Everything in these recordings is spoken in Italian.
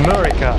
America,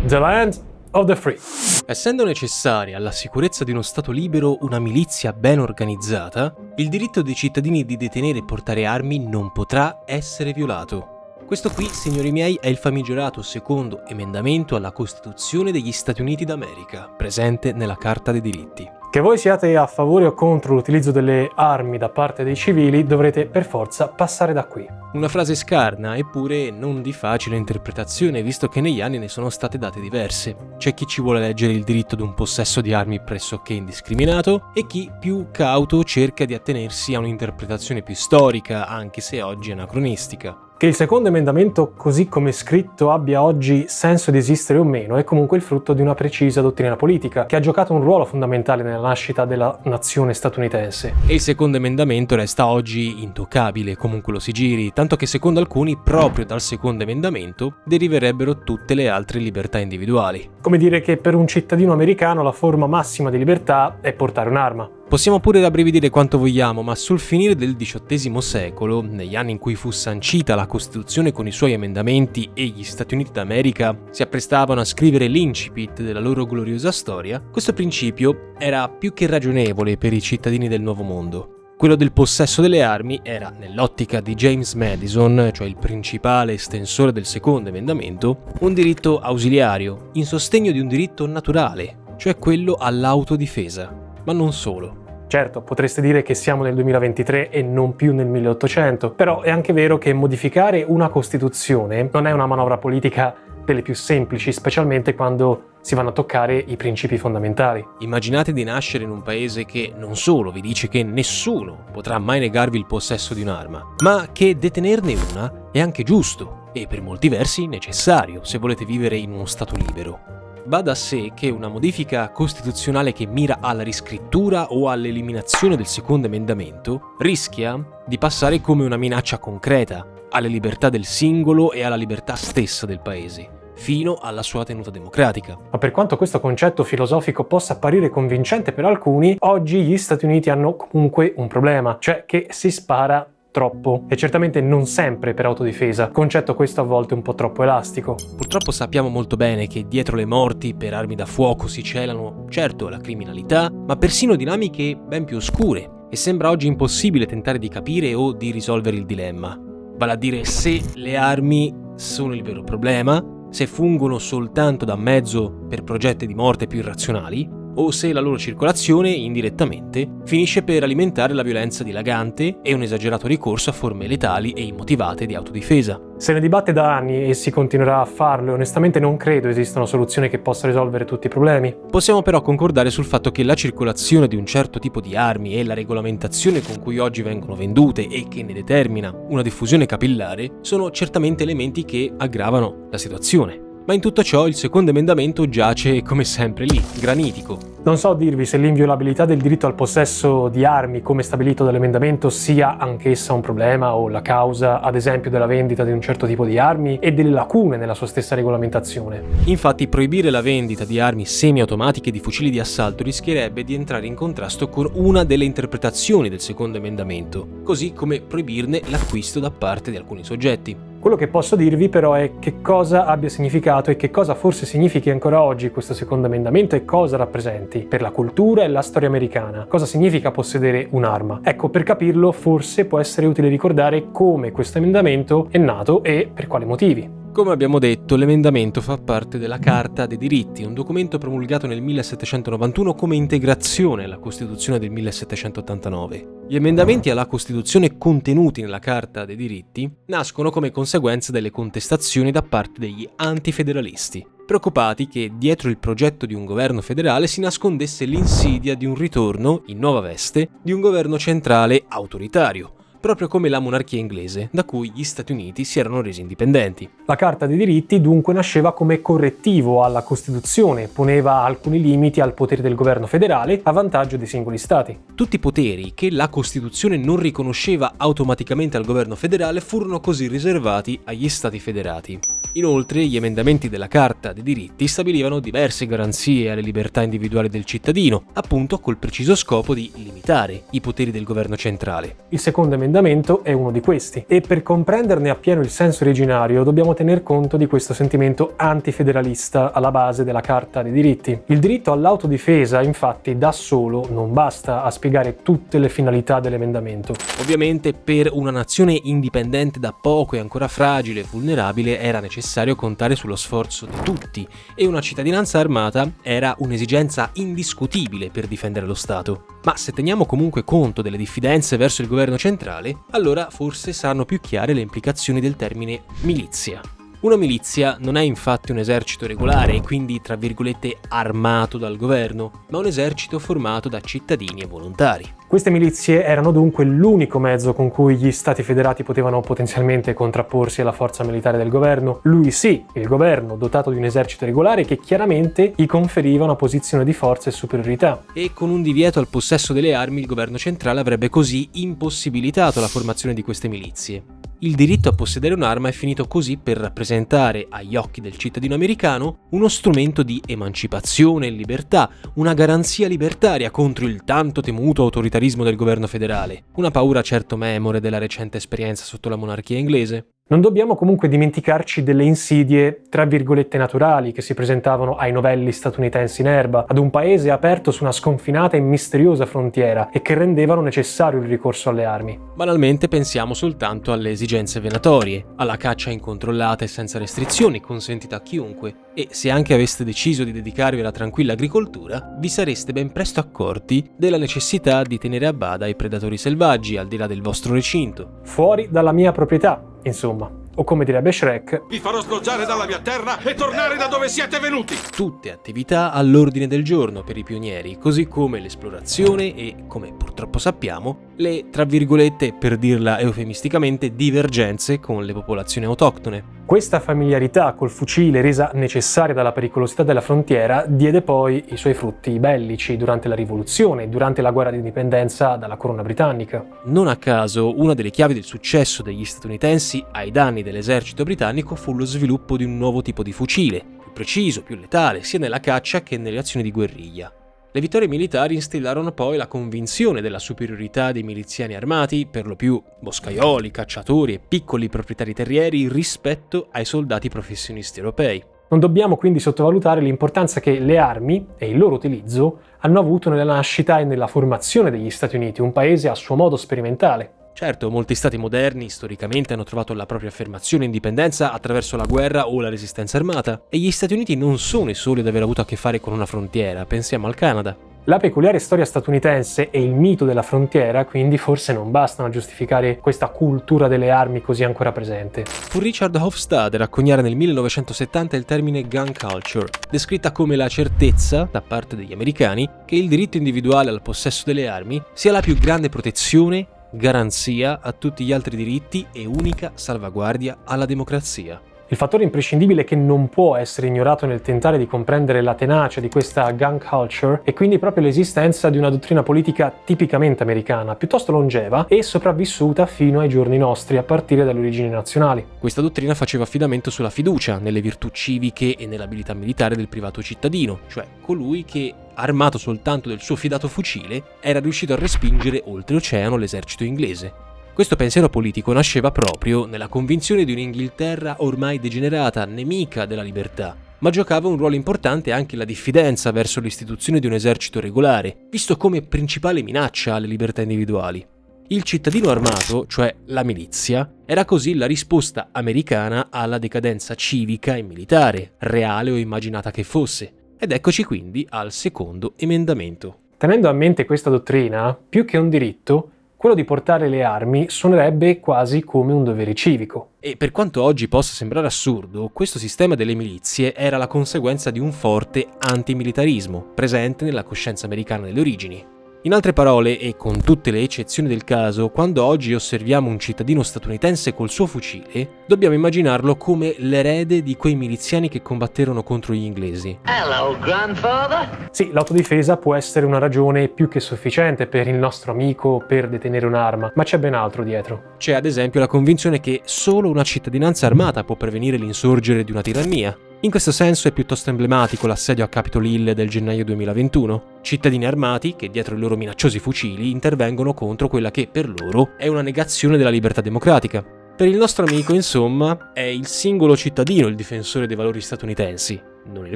the land of the free. Essendo necessaria alla sicurezza di uno Stato libero una milizia ben organizzata, il diritto dei cittadini di detenere e portare armi non potrà essere violato. Questo qui, signori miei, è il famigerato secondo emendamento alla Costituzione degli Stati Uniti d'America, presente nella Carta dei diritti. Che voi siate a favore o contro l'utilizzo delle armi da parte dei civili, dovrete per forza passare da qui. Una frase scarna, eppure non di facile interpretazione, visto che negli anni ne sono state date diverse. C'è chi ci vuole leggere il diritto ad un possesso di armi pressoché indiscriminato e chi, più cauto, cerca di attenersi a un'interpretazione più storica, anche se oggi anacronistica. Che il secondo emendamento, così come scritto, abbia oggi senso di esistere o meno è comunque il frutto di una precisa dottrina politica che ha giocato un ruolo fondamentale nella nascita della nazione statunitense. E il secondo emendamento resta oggi intoccabile, comunque lo si giri, tanto che secondo alcuni proprio dal secondo emendamento deriverebbero tutte le altre libertà individuali. Come dire che per un cittadino americano la forma massima di libertà è portare un'arma. Possiamo pure rabbrividire quanto vogliamo, ma sul finire del XVIII secolo, negli anni in cui fu sancita la Costituzione con i suoi emendamenti e gli Stati Uniti d'America si apprestavano a scrivere l'incipit della loro gloriosa storia, questo principio era più che ragionevole per i cittadini del Nuovo Mondo. Quello del possesso delle armi era, nell'ottica di James Madison, cioè il principale estensore del secondo emendamento, un diritto ausiliario, in sostegno di un diritto naturale, cioè quello all'autodifesa. Ma non solo. Certo, potreste dire che siamo nel 2023 e non più nel 1800, però è anche vero che modificare una Costituzione non è una manovra politica delle più semplici, specialmente quando si vanno a toccare i principi fondamentali. Immaginate di nascere in un paese che non solo vi dice che nessuno potrà mai negarvi il possesso di un'arma, ma che detenerne una è anche giusto e per molti versi necessario se volete vivere in uno Stato libero. Va da sé che una modifica costituzionale che mira alla riscrittura o all'eliminazione del secondo emendamento rischia di passare come una minaccia concreta alle libertà del singolo e alla libertà stessa del paese, fino alla sua tenuta democratica. Ma per quanto questo concetto filosofico possa apparire convincente per alcuni, oggi gli Stati Uniti hanno comunque un problema, cioè che si spara troppo, e certamente non sempre per autodifesa, concetto questo a volte un po' troppo elastico. Purtroppo sappiamo molto bene che dietro le morti per armi da fuoco si celano, certo, la criminalità, ma persino dinamiche ben più oscure, e sembra oggi impossibile tentare di capire o di risolvere il dilemma. Vale a dire se le armi sono il vero problema, se fungono soltanto da mezzo per progetti di morte più irrazionali, o se la loro circolazione, indirettamente, finisce per alimentare la violenza dilagante e un esagerato ricorso a forme letali e immotivate di autodifesa. Se ne dibatte da anni e si continuerà a farlo, e onestamente non credo esista una soluzione che possa risolvere tutti i problemi. Possiamo però concordare sul fatto che la circolazione di un certo tipo di armi e la regolamentazione con cui oggi vengono vendute e che ne determina una diffusione capillare sono certamente elementi che aggravano la situazione. Ma in tutto ciò il secondo emendamento giace come sempre lì, granitico. Non so dirvi se l'inviolabilità del diritto al possesso di armi, come stabilito dall'emendamento, sia anch'essa un problema o la causa, ad esempio, della vendita di un certo tipo di armi e delle lacune nella sua stessa regolamentazione. Infatti, proibire la vendita di armi semiautomatiche e di fucili di assalto rischierebbe di entrare in contrasto con una delle interpretazioni del secondo emendamento, così come proibirne l'acquisto da parte di alcuni soggetti. Quello che posso dirvi però è che cosa abbia significato e che cosa forse significhi ancora oggi questo secondo emendamento e cosa rappresenti per la cultura e la storia americana. Cosa significa possedere un'arma? Ecco, per capirlo forse può essere utile ricordare come questo emendamento è nato e per quali motivi. Come abbiamo detto, l'emendamento fa parte della Carta dei diritti, un documento promulgato nel 1791 come integrazione alla Costituzione del 1789. Gli emendamenti alla Costituzione contenuti nella Carta dei diritti nascono come conseguenza delle contestazioni da parte degli antifederalisti, preoccupati che dietro il progetto di un governo federale si nascondesse l'insidia di un ritorno, in nuova veste, di un governo centrale autoritario, proprio come la monarchia inglese, da cui gli Stati Uniti si erano resi indipendenti. La Carta dei diritti dunque nasceva come correttivo alla Costituzione, poneva alcuni limiti al potere del governo federale a vantaggio dei singoli stati. Tutti i poteri che la Costituzione non riconosceva automaticamente al governo federale furono così riservati agli stati federati. Inoltre, gli emendamenti della Carta dei diritti stabilivano diverse garanzie alle libertà individuali del cittadino, appunto col preciso scopo di limitare i poteri del governo centrale. Il secondo emendamento emendamento è uno di questi. E per comprenderne appieno il senso originario dobbiamo tener conto di questo sentimento antifederalista alla base della Carta dei diritti. Il diritto all'autodifesa, infatti, da solo non basta a spiegare tutte le finalità dell'emendamento. Ovviamente per una nazione indipendente da poco e ancora fragile e vulnerabile era necessario contare sullo sforzo di tutti e una cittadinanza armata era un'esigenza indiscutibile per difendere lo Stato. Ma se teniamo comunque conto delle diffidenze verso il governo centrale, allora forse saranno più chiare le implicazioni del termine milizia. Una milizia non è infatti un esercito regolare e quindi, tra virgolette, armato dal governo, ma un esercito formato da cittadini e volontari. Queste milizie erano dunque l'unico mezzo con cui gli Stati federati potevano potenzialmente contrapporsi alla forza militare del governo. Lui sì, il governo, dotato di un esercito regolare che chiaramente gli conferiva una posizione di forza e superiorità. E con un divieto al possesso delle armi il governo centrale avrebbe così impossibilitato la formazione di queste milizie. Il diritto a possedere un'arma è finito così per rappresentare, agli occhi del cittadino americano, uno strumento di emancipazione e libertà, una garanzia libertaria contro il tanto temuto autoritarismo del governo federale, una paura certo memore della recente esperienza sotto la monarchia inglese. Non dobbiamo comunque dimenticarci delle insidie, tra virgolette, naturali che si presentavano ai novelli statunitensi in erba, ad un paese aperto su una sconfinata e misteriosa frontiera e che rendevano necessario il ricorso alle armi. Banalmente pensiamo soltanto alle esigenze venatorie, alla caccia incontrollata e senza restrizioni consentita a chiunque, e se anche aveste deciso di dedicarvi alla tranquilla agricoltura, vi sareste ben presto accorti della necessità di tenere a bada i predatori selvaggi al di là del vostro recinto. Fuori dalla mia proprietà, insomma. O come direbbe Shrek, vi farò sloggiare dalla mia terra e tornare da dove siete venuti! Tutte attività all'ordine del giorno per i pionieri, così come l'esplorazione e, come purtroppo sappiamo, le, tra virgolette, per dirla eufemisticamente, divergenze con le popolazioni autoctone. Questa familiarità col fucile resa necessaria dalla pericolosità della frontiera diede poi i suoi frutti bellici durante la rivoluzione e durante la guerra di indipendenza dalla corona britannica. Non a caso, una delle chiavi del successo degli statunitensi ai danni dell'esercito britannico fu lo sviluppo di un nuovo tipo di fucile, più preciso, più letale, sia nella caccia che nelle azioni di guerriglia. Le vittorie militari instillarono poi la convinzione della superiorità dei miliziani armati, per lo più boscaioli, cacciatori e piccoli proprietari terrieri, rispetto ai soldati professionisti europei. Non dobbiamo quindi sottovalutare l'importanza che le armi e il loro utilizzo hanno avuto nella nascita e nella formazione degli Stati Uniti, un paese a suo modo sperimentale. Certo, molti stati moderni storicamente hanno trovato la propria affermazione e indipendenza attraverso la guerra o la resistenza armata, e gli Stati Uniti non sono i soli ad aver avuto a che fare con una frontiera, pensiamo al Canada. La peculiare storia statunitense e il mito della frontiera quindi forse non bastano a giustificare questa cultura delle armi così ancora presente. Fu Richard Hofstadter a coniare nel 1970 il termine gun culture, descritta come la certezza, da parte degli americani, che il diritto individuale al possesso delle armi sia la più grande protezione, garanzia a tutti gli altri diritti e unica salvaguardia alla democrazia. Il fattore imprescindibile che non può essere ignorato nel tentare di comprendere la tenacia di questa gun culture è quindi proprio l'esistenza di una dottrina politica tipicamente americana, piuttosto longeva e sopravvissuta fino ai giorni nostri a partire dalle origini nazionali. Questa dottrina faceva affidamento sulla fiducia nelle virtù civiche e nell'abilità militare del privato cittadino, cioè colui che, armato soltanto del suo fidato fucile, era riuscito a respingere oltreoceano l'esercito inglese. Questo pensiero politico nasceva proprio nella convinzione di un'Inghilterra ormai degenerata, nemica della libertà, ma giocava un ruolo importante anche la diffidenza verso l'istituzione di un esercito regolare, visto come principale minaccia alle libertà individuali. Il cittadino armato, cioè la milizia, era così la risposta americana alla decadenza civica e militare, reale o immaginata che fosse. Ed eccoci quindi al secondo emendamento. Tenendo a mente questa dottrina, più che un diritto, quello di portare le armi suonerebbe quasi come un dovere civico. E per quanto oggi possa sembrare assurdo, questo sistema delle milizie era la conseguenza di un forte antimilitarismo, presente nella coscienza americana delle origini. In altre parole, e con tutte le eccezioni del caso, quando oggi osserviamo un cittadino statunitense col suo fucile, dobbiamo immaginarlo come l'erede di quei miliziani che combatterono contro gli inglesi. Hello, grandfather. Sì, l'autodifesa può essere una ragione più che sufficiente per il nostro amico per detenere un'arma, ma c'è ben altro dietro. C'è ad esempio la convinzione che solo una cittadinanza armata può prevenire l'insorgere di una tirannia. In questo senso è piuttosto emblematico l'assedio a Capitol Hill del gennaio 2021. Cittadini armati che dietro i loro minacciosi fucili intervengono contro quella che per loro è una negazione della libertà democratica. Per il nostro amico, insomma, è il singolo cittadino il difensore dei valori statunitensi, non il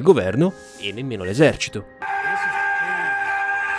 governo e nemmeno l'esercito.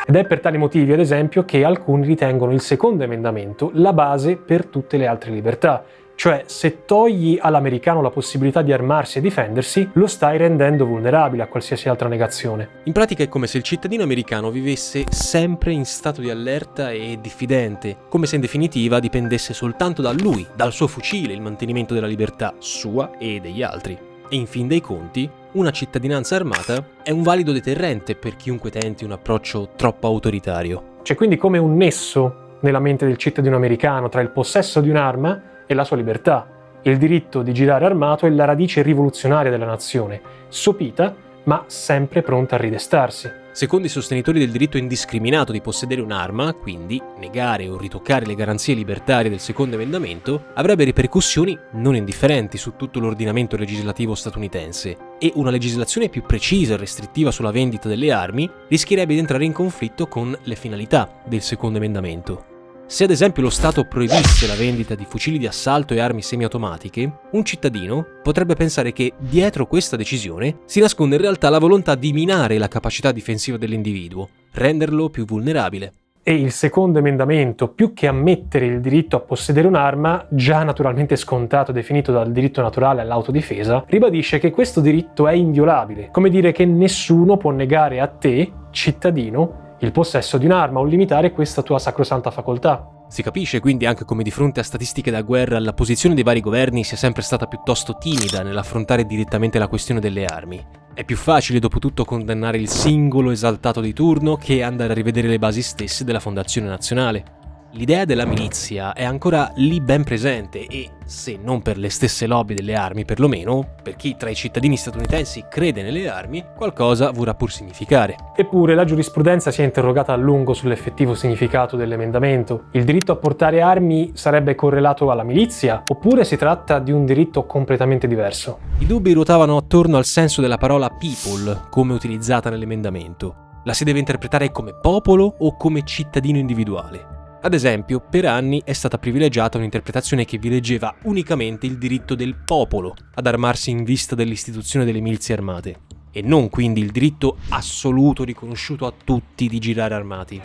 Ed è per tali motivi, ad esempio, che alcuni ritengono il secondo emendamento la base per tutte le altre libertà. Cioè, se togli all'americano la possibilità di armarsi e difendersi, lo stai rendendo vulnerabile a qualsiasi altra negazione. In pratica è come se il cittadino americano vivesse sempre in stato di allerta e diffidente, come se in definitiva dipendesse soltanto da lui, dal suo fucile, il mantenimento della libertà sua e degli altri. E in fin dei conti, una cittadinanza armata è un valido deterrente per chiunque tenti un approccio troppo autoritario. C'è quindi come un nesso nella mente del cittadino americano tra il possesso di un'arma e la sua libertà. Il diritto di girare armato è la radice rivoluzionaria della nazione, sopita ma sempre pronta a ridestarsi. Secondo i sostenitori del diritto indiscriminato di possedere un'arma, quindi negare o ritoccare le garanzie libertarie del secondo emendamento, avrebbe ripercussioni non indifferenti su tutto l'ordinamento legislativo statunitense e una legislazione più precisa e restrittiva sulla vendita delle armi rischierebbe di entrare in conflitto con le finalità del secondo emendamento. Se ad esempio lo Stato proibisse la vendita di fucili di assalto e armi semiautomatiche, un cittadino potrebbe pensare che dietro questa decisione si nasconde in realtà la volontà di minare la capacità difensiva dell'individuo, renderlo più vulnerabile. E il secondo emendamento, più che ammettere il diritto a possedere un'arma, già naturalmente scontato e definito dal diritto naturale all'autodifesa, ribadisce che questo diritto è inviolabile, come dire che nessuno può negare a te, cittadino, il possesso di un'arma o limitare questa tua sacrosanta facoltà. Si capisce quindi anche come di fronte a statistiche da guerra la posizione dei vari governi sia sempre stata piuttosto timida nell'affrontare direttamente la questione delle armi. È più facile dopotutto condannare il singolo esaltato di turno che andare a rivedere le basi stesse della fondazione nazionale. L'idea della milizia è ancora lì ben presente e, se non per le stesse lobby delle armi perlomeno, per chi tra i cittadini statunitensi crede nelle armi, qualcosa vorrà pur significare. Eppure la giurisprudenza si è interrogata a lungo sull'effettivo significato dell'emendamento. Il diritto a portare armi sarebbe correlato alla milizia, oppure si tratta di un diritto completamente diverso? I dubbi ruotavano attorno al senso della parola people, come utilizzata nell'emendamento. La si deve interpretare come popolo o come cittadino individuale? Ad esempio, per anni è stata privilegiata un'interpretazione che vi leggeva unicamente il diritto del popolo ad armarsi in vista dell'istituzione delle milizie armate, e non quindi il diritto assoluto riconosciuto a tutti di girare armati.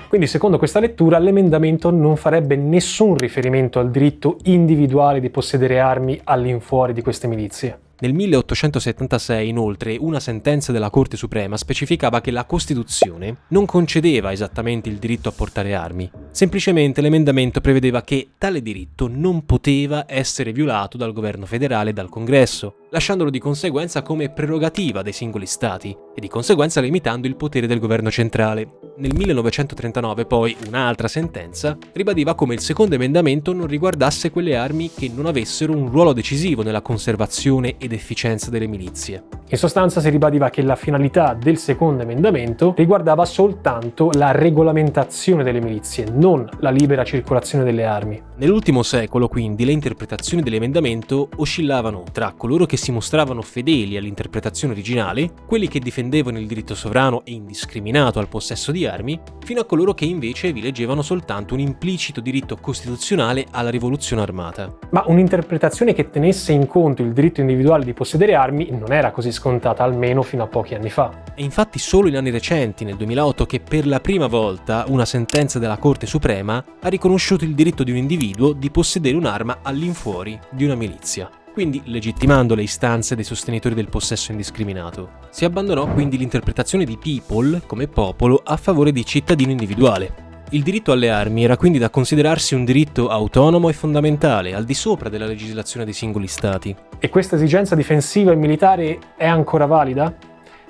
Quindi, secondo questa lettura, l'emendamento non farebbe nessun riferimento al diritto individuale di possedere armi all'infuori di queste milizie. Nel 1876, inoltre, una sentenza della Corte Suprema specificava che la Costituzione non concedeva esattamente il diritto a portare armi. Semplicemente l'emendamento prevedeva che tale diritto non poteva essere violato dal governo federale e dal Congresso, lasciandolo di conseguenza come prerogativa dei singoli stati e di conseguenza limitando il potere del governo centrale. Nel 1939 poi un'altra sentenza ribadiva come il secondo emendamento non riguardasse quelle armi che non avessero un ruolo decisivo nella conservazione ed efficienza delle milizie. In sostanza si ribadiva che la finalità del secondo emendamento riguardava soltanto la regolamentazione delle milizie, non la libera circolazione delle armi. Nell'ultimo secolo, quindi, le interpretazioni dell'emendamento oscillavano tra coloro che si mostravano fedeli all'interpretazione originale, quelli che difendevano il diritto sovrano e indiscriminato al possesso di armi, fino a coloro che invece vi leggevano soltanto un implicito diritto costituzionale alla rivoluzione armata. Ma un'interpretazione che tenesse in conto il diritto individuale di possedere armi non era così scontata, almeno fino a pochi anni fa. È infatti solo in anni recenti, nel 2008, che per la prima volta una sentenza della Corte Suprema ha riconosciuto il diritto di un individuo di possedere un'arma all'infuori di una milizia, quindi legittimando le istanze dei sostenitori del possesso indiscriminato. Si abbandonò quindi l'interpretazione di people come popolo a favore di cittadino individuale. Il diritto alle armi era quindi da considerarsi un diritto autonomo e fondamentale, al di sopra della legislazione dei singoli stati. E questa esigenza difensiva e militare è ancora valida?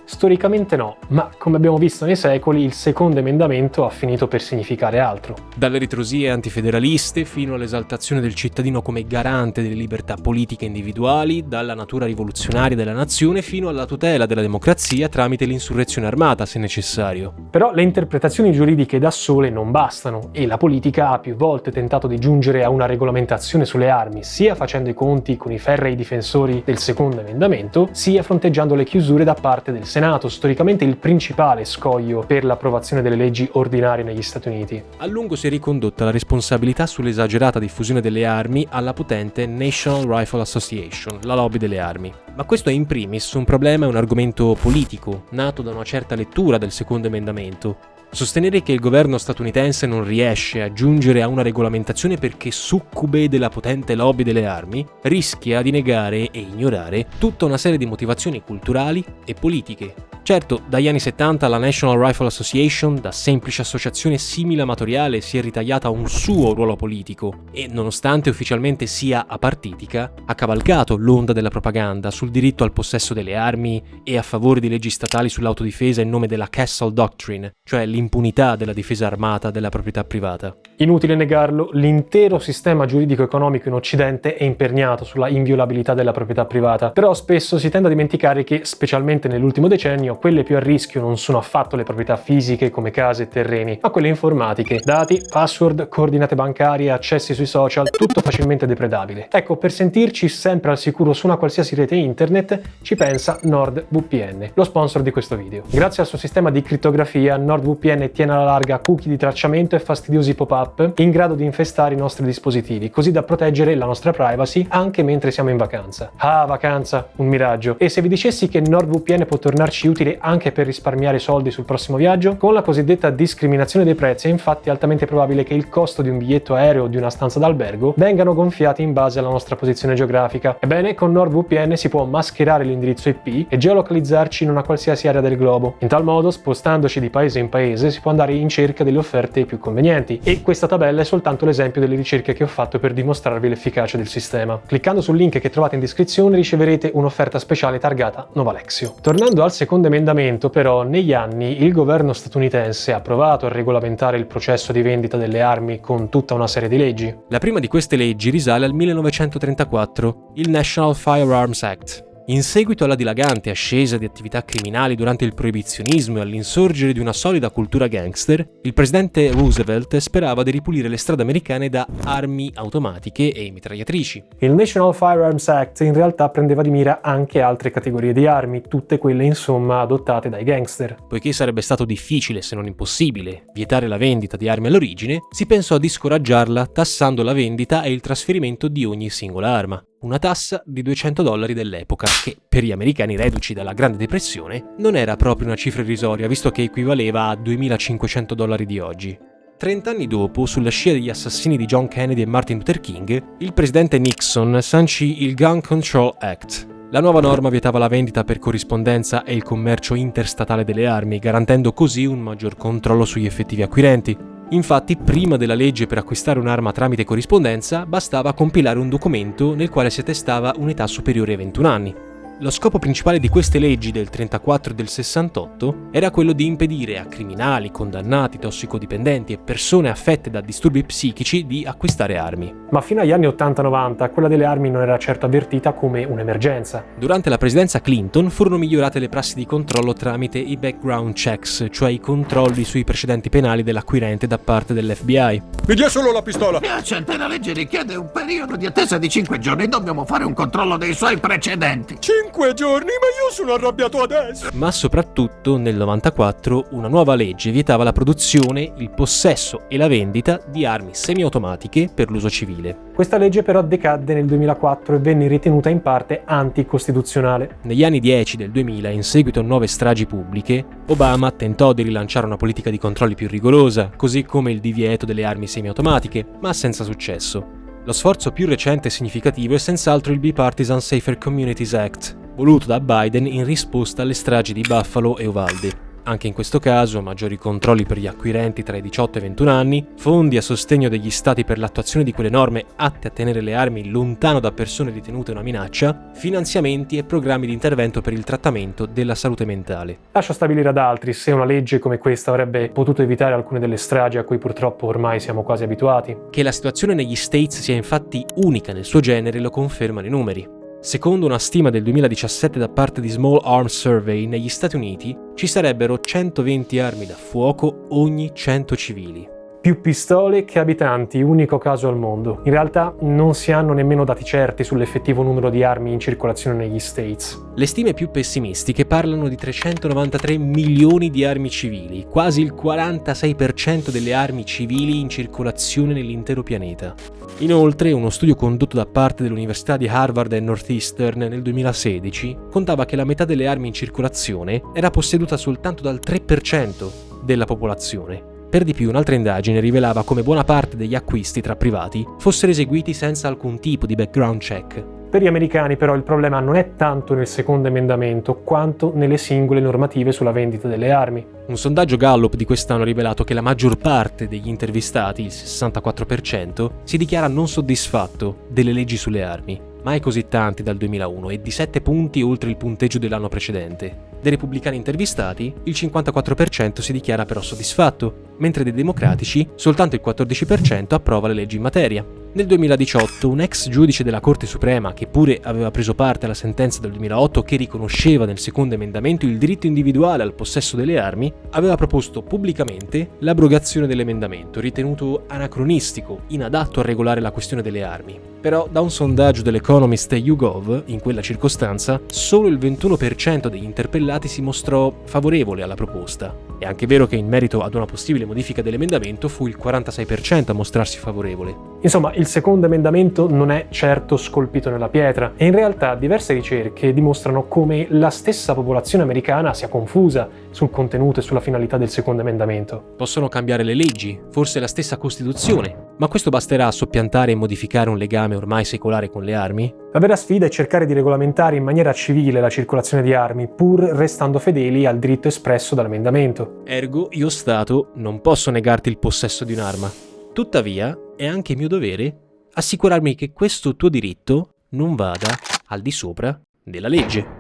Storicamente no, ma come abbiamo visto nei secoli, il secondo emendamento ha finito per significare altro. Dalle ritrosie antifederaliste fino all'esaltazione del cittadino come garante delle libertà politiche individuali, dalla natura rivoluzionaria della nazione fino alla tutela della democrazia tramite l'insurrezione armata, se necessario. Però le interpretazioni giuridiche da sole non bastano e la politica ha più volte tentato di giungere a una regolamentazione sulle armi, sia facendo i conti con i ferrei difensori del secondo emendamento, sia fronteggiando le chiusure da parte del Senato, storicamente il principale scoglio per l'approvazione delle leggi ordinarie negli Stati Uniti. A lungo si è ricondotta la responsabilità sull'esagerata diffusione delle armi alla potente National Rifle Association, la lobby delle armi. Ma questo è in primis un problema e un argomento politico, nato da una certa lettura del secondo emendamento. Sostenere che il governo statunitense non riesce a giungere a una regolamentazione perché succube della potente lobby delle armi rischia di negare e ignorare tutta una serie di motivazioni culturali e politiche. Certo, dagli anni 70 la National Rifle Association, da semplice associazione simile amatoriale, si è ritagliata un suo ruolo politico e, nonostante ufficialmente sia apartitica, ha cavalcato l'onda della propaganda sul diritto al possesso delle armi e a favore di leggi statali sull'autodifesa in nome della Castle Doctrine, cioè l'impunità della difesa armata della proprietà privata. Inutile negarlo, l'intero sistema giuridico-economico in Occidente è imperniato sulla inviolabilità della proprietà privata, però spesso si tende a dimenticare che, specialmente nell'ultimo decennio, quelle più a rischio non sono affatto le proprietà fisiche come case e terreni, ma quelle informatiche, dati, password, coordinate bancarie, accessi sui social, tutto facilmente depredabile. Ecco, per sentirci sempre al sicuro su una qualsiasi rete internet, ci pensa NordVPN, lo sponsor di questo video. Grazie al suo sistema di crittografia, NordVPN tiene alla larga cookie di tracciamento e fastidiosi pop-up in grado di infestare i nostri dispositivi, così da proteggere la nostra privacy anche mentre siamo in vacanza. Ah, vacanza, un miraggio! E se vi dicessi che NordVPN può tornarci utile anche per risparmiare soldi sul prossimo viaggio? Con la cosiddetta discriminazione dei prezzi è infatti altamente probabile che il costo di un biglietto aereo o di una stanza d'albergo vengano gonfiati in base alla nostra posizione geografica. Ebbene, con NordVPN si può mascherare l'indirizzo IP e geolocalizzarci in una qualsiasi area del globo. In tal modo, spostandoci di paese in paese, si può andare in cerca delle offerte più convenienti. E questa tabella è soltanto l'esempio delle ricerche che ho fatto per dimostrarvi l'efficacia del sistema. Cliccando sul link che trovate in descrizione riceverete un'offerta speciale targata Novalexio. Tornando al secondo emendamento, però, negli anni il governo statunitense ha provato a regolamentare il processo di vendita delle armi con tutta una serie di leggi. La prima di queste leggi risale al 1934, il National Firearms Act. In seguito alla dilagante ascesa di attività criminali durante il proibizionismo e all'insorgere di una solida cultura gangster, il presidente Roosevelt sperava di ripulire le strade americane da armi automatiche e mitragliatrici. Il National Firearms Act in realtà prendeva di mira anche altre categorie di armi, tutte quelle insomma adottate dai gangster. Poiché sarebbe stato difficile, se non impossibile, vietare la vendita di armi all'origine, si pensò di scoraggiarla tassando la vendita e il trasferimento di ogni singola arma. Una tassa di $200 dell'epoca, che per gli americani reduci dalla Grande Depressione non era proprio una cifra irrisoria, visto che equivaleva a $2.500 di oggi. 30 anni dopo, sulla scia degli assassini di John Kennedy e Martin Luther King, il presidente Nixon sancì il Gun Control Act. La nuova norma vietava la vendita per corrispondenza e il commercio interstatale delle armi, garantendo così un maggior controllo sugli effettivi acquirenti. Infatti, prima della legge per acquistare un'arma tramite corrispondenza, bastava compilare un documento nel quale si attestava un'età superiore ai 21 anni. Lo scopo principale di queste leggi del 34 e del 68 era quello di impedire a criminali, condannati, tossicodipendenti e persone affette da disturbi psichici di acquistare armi. Ma fino agli anni 80-90 quella delle armi non era certo avvertita come un'emergenza. Durante la presidenza Clinton furono migliorate le prassi di controllo tramite i background checks, cioè i controlli sui precedenti penali dell'acquirente da parte dell'FBI. Mi dia solo la pistola! Piacente, la legge richiede un periodo di attesa di 5 giorni. Dobbiamo fare un controllo dei suoi precedenti. 5 giorni? Ma io sono arrabbiato adesso! Ma soprattutto, nel 94, una nuova legge vietava la produzione, il possesso e la vendita di armi semiautomatiche per l'uso civile. Questa legge però decadde nel 2004 e venne ritenuta in parte anticostituzionale. Negli anni 10 del 2000, in seguito a nuove stragi pubbliche, Obama tentò di rilanciare una politica di controlli più rigorosa, così come il divieto delle armi semiautomatiche, ma senza successo. Lo sforzo più recente e significativo è senz'altro il Bipartisan Safer Communities Act, voluto da Biden in risposta alle stragi di Buffalo e Uvalde. Anche in questo caso, maggiori controlli per gli acquirenti tra i 18 e i 21 anni, fondi a sostegno degli stati per l'attuazione di quelle norme atte a tenere le armi lontano da persone ritenute una minaccia, finanziamenti e programmi di intervento per il trattamento della salute mentale. Lascia stabilire ad altri se una legge come questa avrebbe potuto evitare alcune delle stragi a cui purtroppo ormai siamo quasi abituati. Che la situazione negli States sia infatti unica nel suo genere lo confermano i numeri. Secondo una stima del 2017 da parte di Small Arms Survey, negli Stati Uniti ci sarebbero 120 armi da fuoco ogni 100 civili. Più pistole che abitanti, unico caso al mondo. In realtà non si hanno nemmeno dati certi sull'effettivo numero di armi in circolazione negli States. Le stime più pessimistiche parlano di 393 milioni di armi civili, quasi il 46% delle armi civili in circolazione nell'intero pianeta. Inoltre, uno studio condotto da parte dell'Università di Harvard e Northeastern nel 2016 contava che la metà delle armi in circolazione era posseduta soltanto dal 3% della popolazione. Per di più, un'altra indagine rivelava come buona parte degli acquisti tra privati fossero eseguiti senza alcun tipo di background check. Per gli americani però il problema non è tanto nel secondo emendamento quanto nelle singole normative sulla vendita delle armi. Un sondaggio Gallup di quest'anno ha rivelato che la maggior parte degli intervistati, il 64%, si dichiara non soddisfatto delle leggi sulle armi, mai così tanti dal 2001 e di 7 punti oltre il punteggio dell'anno precedente. Dei repubblicani intervistati, il 54% si dichiara però soddisfatto, mentre dei democratici soltanto il 14% approva le leggi in materia. Nel 2018 un ex giudice della Corte Suprema, che pure aveva preso parte alla sentenza del 2008 che riconosceva nel secondo emendamento il diritto individuale al possesso delle armi, aveva proposto pubblicamente l'abrogazione dell'emendamento, ritenuto anacronistico, inadatto a regolare la questione delle armi. Però da un sondaggio dell'Economist e YouGov, in quella circostanza, solo il 21% degli interpellati si mostrò favorevole alla proposta. È anche vero che in merito ad una possibile modifica dell'emendamento fu il 46% a mostrarsi favorevole. Insomma, il secondo emendamento non è certo scolpito nella pietra e in realtà diverse ricerche dimostrano come la stessa popolazione americana sia confusa sul contenuto e sulla finalità del secondo emendamento. Possono cambiare le leggi, forse la stessa Costituzione, ma questo basterà a soppiantare e modificare un legame ormai secolare con le armi? La vera sfida è cercare di regolamentare in maniera civile la circolazione di armi, pur restando fedeli al diritto espresso dall'emendamento. Ergo, io Stato non posso negarti il possesso di un'arma. Tuttavia, è anche mio dovere assicurarmi che questo tuo diritto non vada al di sopra della legge.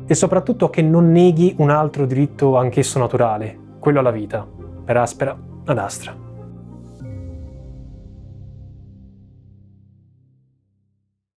E soprattutto che non neghi un altro diritto anch'esso naturale, quello alla vita, per aspera ad astra.